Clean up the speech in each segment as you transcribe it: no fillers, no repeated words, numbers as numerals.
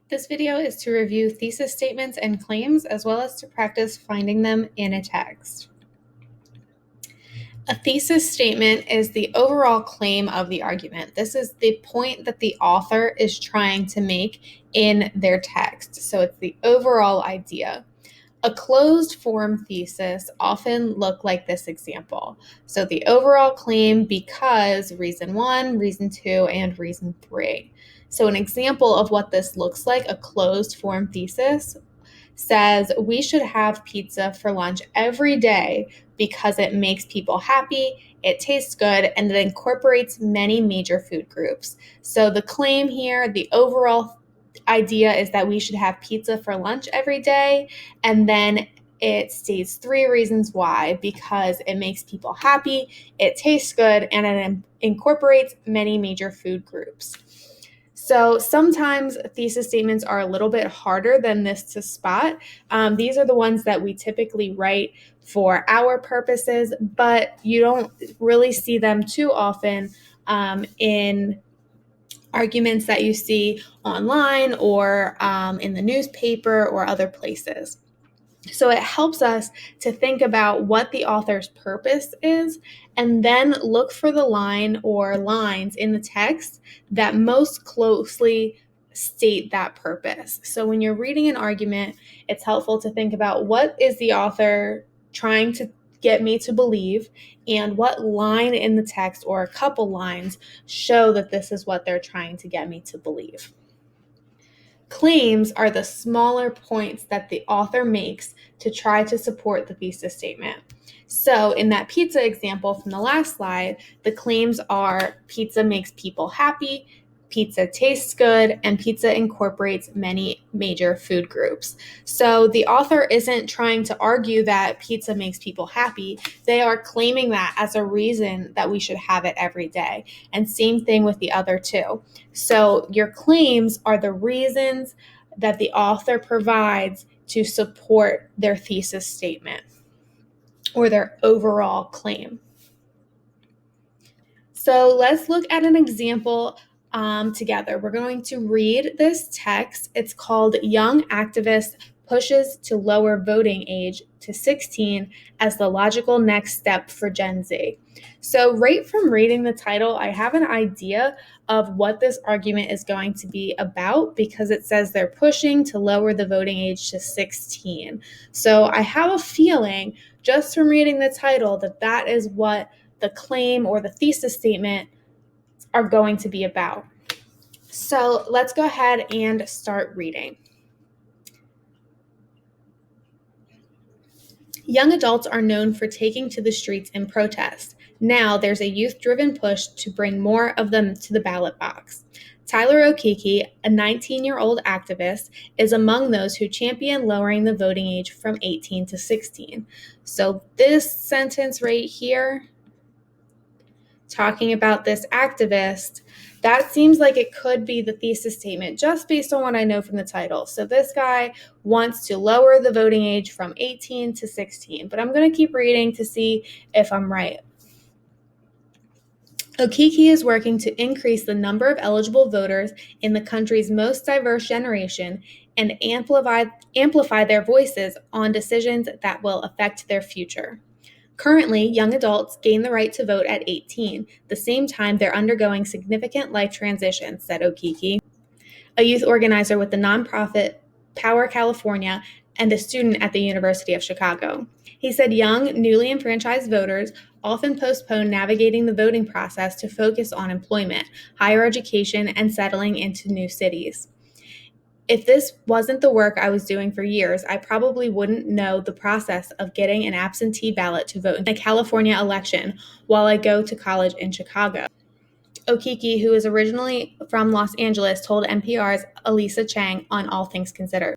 This video is to review thesis statements and claims, as well as to practice finding them in a text. A thesis statement is the overall claim of the argument. This is the point that the author is trying to make in their text. So it's the overall idea. A closed form thesis often look like this example. So the overall claim because reason 1, reason 2, and reason 3. So an example of what this looks like, a closed form thesis, says we should have pizza for lunch every day because it makes people happy, it tastes good, and it incorporates many major food groups. So the claim here, the overall idea is that we should have pizza for lunch every day, and then it states 3 reasons why: because it makes people happy, it tastes good, and it incorporates many major food groups. So sometimes thesis statements are a little bit harder than this to spot. These are the ones that we typically write for our purposes, but you don't really see them too often in arguments that you see online or in the newspaper or other places. So it helps us to think about what the author's purpose is and then look for the line or lines in the text that most closely state that purpose. So when you're reading an argument, it's helpful to think about what is the author trying to get me to believe and what line in the text or a couple lines show that this is what they're trying to get me to believe. Claims are the smaller points that the author makes to try to support the thesis statement. So in that pizza example from the last slide, the claims are pizza makes people happy, pizza tastes good, and pizza incorporates many major food groups. So the author isn't trying to argue that pizza makes people happy. They are claiming that as a reason that we should have it every day. And same thing with the other two. So your claims are the reasons that the author provides to support their thesis statement or their overall claim. So let's look at an example together. We're going to read this text. It's called Young Activist Pushes to Lower Voting Age to 16 as the Logical Next Step for Gen Z. So right from reading the title, I have an idea of what this argument is going to be about because it says they're pushing to lower the voting age to 16. So I have a feeling just from reading the title that that is what the claim or the thesis statement are going to be about. So let's go ahead and start reading. Young adults are known for taking to the streets in protest. Now there's a youth-driven push to bring more of them to the ballot box. Tyler Okeke, a 19-year-old activist, is among those who champion lowering the voting age from 18 to 16. So this sentence right here, talking about this activist, that seems like it could be the thesis statement just based on what I know from the title. So this guy wants to lower the voting age from 18 to 16, but I'm going to keep reading to see if I'm right. Okeke is working to increase the number of eligible voters in the country's most diverse generation and amplify their voices on decisions that will affect their future. Currently, young adults gain the right to vote at 18, the same time they're undergoing significant life transitions, said Okeke, a youth organizer with the nonprofit Power California and a student at the University of Chicago. He said young, newly enfranchised voters often postpone navigating the voting process to focus on employment, higher education, and settling into new cities. If this wasn't the work I was doing for years, I probably wouldn't know the process of getting an absentee ballot to vote in the California election while I go to college in Chicago. Okeke, who is originally from Los Angeles, told NPR's Elisa Chang on All Things Considered.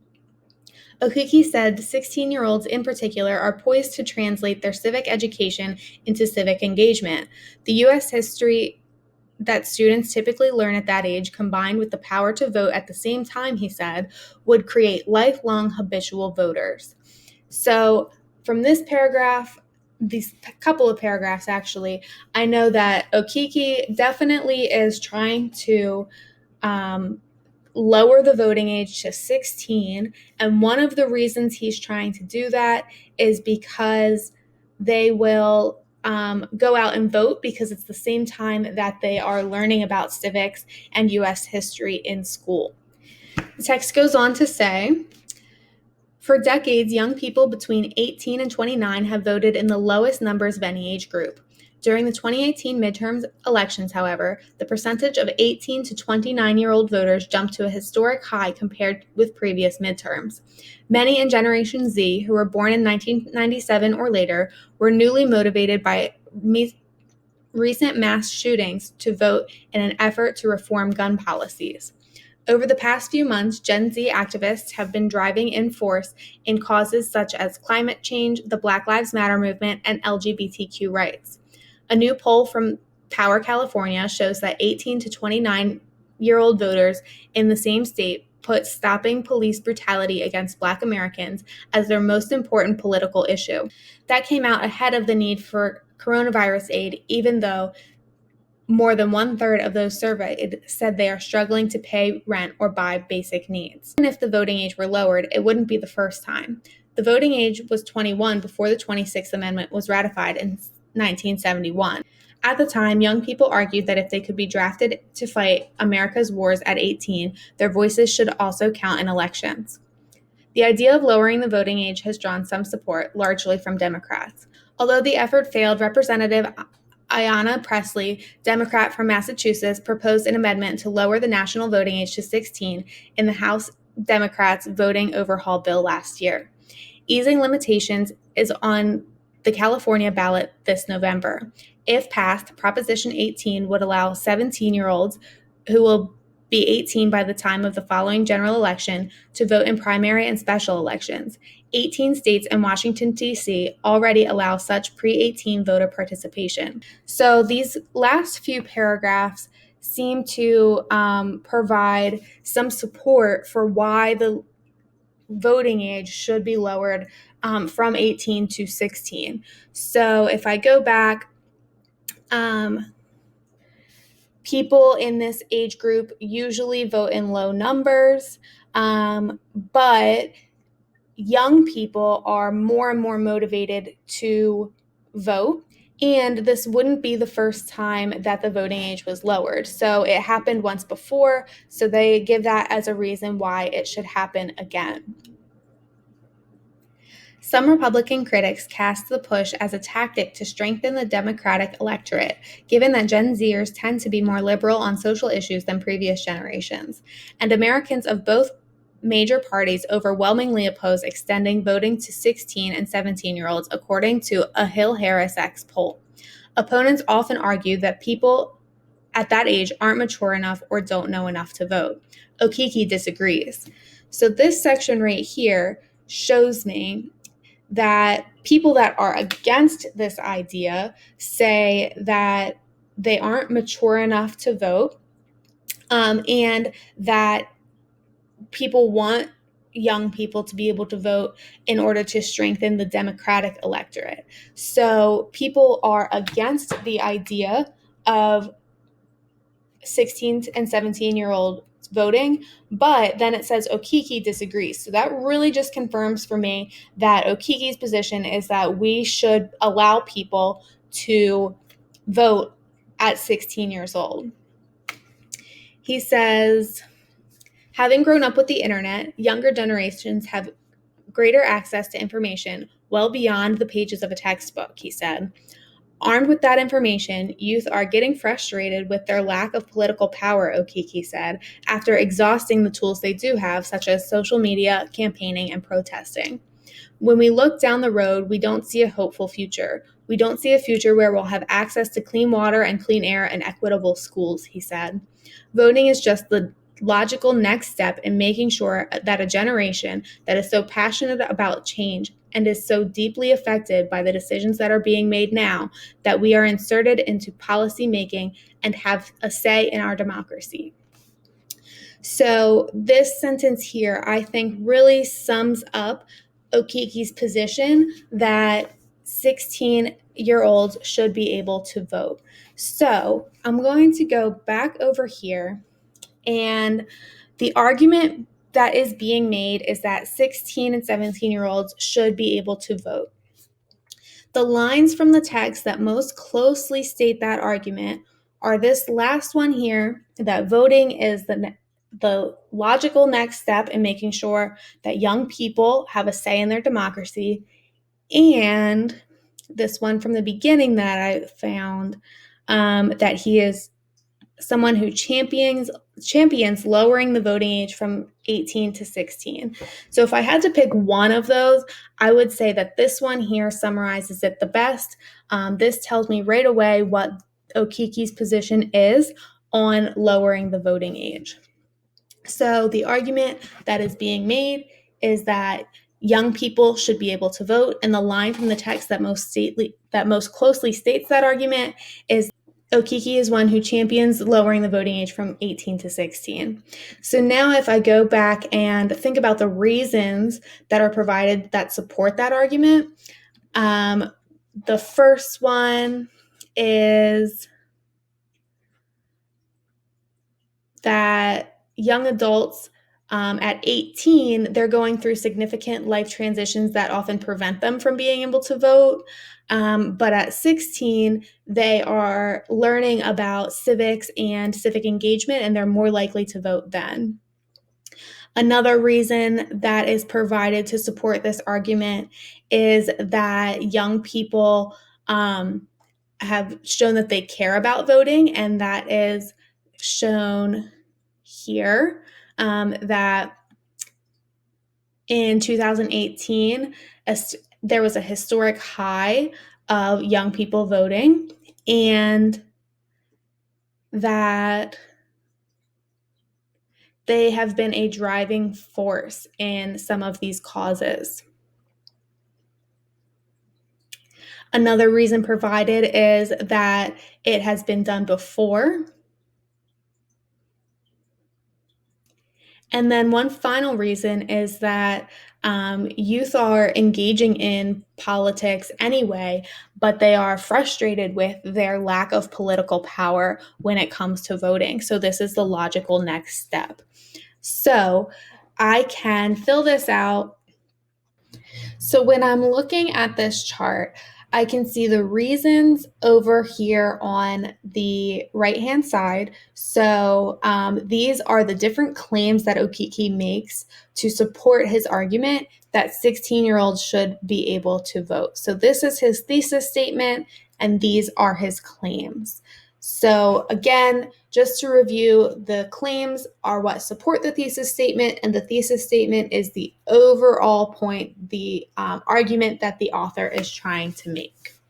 Okeke said 16-year-olds in particular are poised to translate their civic education into civic engagement. The U.S. history that students typically learn at that age, combined with the power to vote at the same time, he said, would create lifelong habitual voters. So from this paragraph, these couple of paragraphs actually, I know that Okeke definitely is trying to lower the voting age to 16. And one of the reasons he's trying to do that is because they will go out and vote, because it's the same time that they are learning about civics and U.S. history in school. The text goes on to say, for decades, young people between 18 and 29 have voted in the lowest numbers of any age group. During the 2018 midterm elections, however, the percentage of 18 to 29-year-old voters jumped to a historic high compared with previous midterms. Many in Generation Z, who were born in 1997 or later, were newly motivated by recent mass shootings to vote in an effort to reform gun policies. Over the past few months, Gen Z activists have been driving in force in causes such as climate change, the Black Lives Matter movement, and LGBTQ rights. A new poll from Power California shows that 18 to 29-year-old voters in the same state put stopping police brutality against Black Americans as their most important political issue. That came out ahead of the need for coronavirus aid, even though more than 1/3 of those surveyed said they are struggling to pay rent or buy basic needs. Even if the voting age were lowered, it wouldn't be the first time. The voting age was 21 before the 26th Amendment was ratified in 1971. At the time, young people argued that if they could be drafted to fight America's wars at 18, their voices should also count in elections. The idea of lowering the voting age has drawn some support, largely from Democrats. Although the effort failed, Representative Ayanna Pressley, Democrat from Massachusetts, proposed an amendment to lower the national voting age to 16 in the House Democrats' voting overhaul bill last year. Easing limitations is on the California ballot this November. If passed, Proposition 18 would allow 17-year-olds who will be 18 by the time of the following general election to vote in primary and special elections. 18 states and Washington, D.C. already allow such pre-18 voter participation. So these last few paragraphs seem to provide some support for why the voting age should be lowered from 18 to 16. So if I go back, people in this age group usually vote in low numbers, but young people are more and more motivated to vote. And this wouldn't be the first time that the voting age was lowered. So it happened once before, so they give that as a reason why it should happen again. Some Republican critics cast the push as a tactic to strengthen the Democratic electorate, given that Gen Zers tend to be more liberal on social issues than previous generations, and Americans of both major parties overwhelmingly oppose extending voting to 16 and 17-year-olds, according to a Hill-Harris-X poll. Opponents often argue that people at that age aren't mature enough or don't know enough to vote. Okiki disagrees. So this section right here shows me that people that are against this idea say that they aren't mature enough to vote, and that people want young people to be able to vote in order to strengthen the Democratic electorate. So people are against the idea of 16 and 17-year-old voting, but then it says Okiki disagrees. So that really just confirms for me that Okiki's position is that we should allow people to vote at 16 years old. He says, having grown up with the internet, younger generations have greater access to information well beyond the pages of a textbook, he said. Armed with that information, youth are getting frustrated with their lack of political power, Okiki said, after exhausting the tools they do have, such as social media, campaigning, and protesting. When we look down the road, we don't see a hopeful future. We don't see a future where we'll have access to clean water and clean air and equitable schools, he said. Voting is just the logical next step in making sure that a generation that is so passionate about change and is so deeply affected by the decisions that are being made now, that we are inserted into policy making and have a say in our democracy. So this sentence here, I think, really sums up Okiki's position that 16-year-olds should be able to vote. So I'm going to go back over here and The argument that is being made is that 16 and 17-year-olds should be able to vote. The lines from the text that most closely state that argument are this last one here, that voting is the logical next step in making sure that young people have a say in their democracy, and this one from the beginning that I found, that he is someone who champions lowering the voting age from 18 to 16. So if I had to pick one of those, I would say that this one here summarizes it the best. This tells me right away what Okiki's position is on lowering the voting age. So the argument that is being made is that young people should be able to vote, and the line from the text that most closely states that argument is Okiki is one who champions lowering the voting age from 18 to 16. So now if I go back and think about the reasons that are provided that support that argument, the first one is that young adults at 18, they're going through significant life transitions that often prevent them from being able to vote. But at 16, they are learning about civics and civic engagement, and they're more likely to vote then. Another reason that is provided to support this argument is that young people have shown that they care about voting, and that is shown here, that in 2018, there was a historic high of young people voting, and that they have been a driving force in some of these causes. Another reason provided is that it has been done before. And then one final reason is that youth are engaging in politics anyway, but they are frustrated with their lack of political power when it comes to voting. So this is the logical next step. So I can fill this out. So when I'm looking at this chart, I can see the reasons over here on the right-hand side. So these are the different claims that Okiki makes to support his argument that 16-year-olds should be able to vote. So this is his thesis statement, and these are his claims. So again, just to review, the claims are what support the thesis statement, and the thesis statement is the overall point, the argument that the author is trying to make.